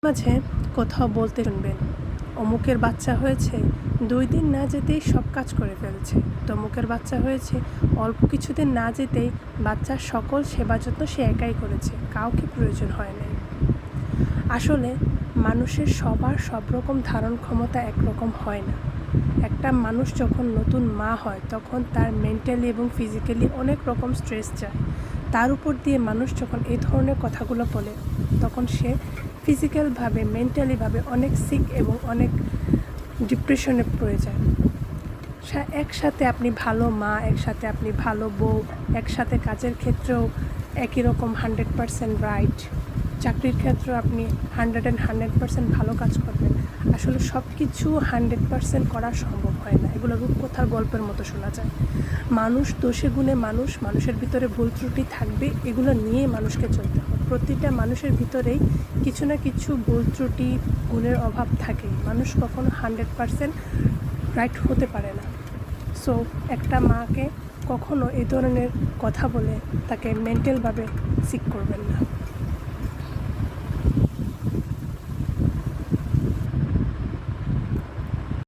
মাঝে কোথাও বলতে শুনবেন, অমুকের বাচ্চা হয়েছে 2 দিন না যেতেই সব কাজ করে ফেলছে, তমুকের বাচ্চা হয়েছে অল্প কিছুদিন না যেতেই বাচ্চার সকল সেবা যত্ন সে একাই করেছে, কাউকে প্রয়োজন হয় নাই। আসলে মানুষের সবার সব রকম ধারণ ক্ষমতা একরকম হয় না। একটা মানুষ যখন নতুন মা হয় তখন তার মেন্টালি এবং ফিজিক্যালি অনেক রকম স্ট্রেস যায়। তার উপর দিয়ে মানুষ যখন এই ধরনের কথাগুলো বলে তখন সে ফিজিক্যালভাবে মেন্টালিভাবে অনেক সিক এবং অনেক ডিপ্রেশনে পড়ে যায়। একসাথে আপনি ভালো মা, একসাথে আপনি ভালো বউ, একসাথে কাজের ক্ষেত্রেও একই রকম 100% রাইট, চাকরির ক্ষেত্রেও আপনি 100% ভালো কাজ করবেন। আসলে সব কিছু 100% করা সম্ভব হয় না। এগুলো রূপকথার গল্পের মতো শোনা যায়। মানুষ দোষে গুণে মানুষের ভিতরে ভুল ত্রুটি থাকবে, এগুলো নিয়ে মানুষকে চলতে হবে। প্রতিটা মানুষের ভিতরেই কিছু না কিছু ভুল ত্রুটি গুণের অভাব থাকে। মানুষ কখনো 100% রাইট হতে পারে না। সো একটা মাকে কখনো এই ধরনের কথা বলে তাকে মেন্টালভাবে সিক করবেন না।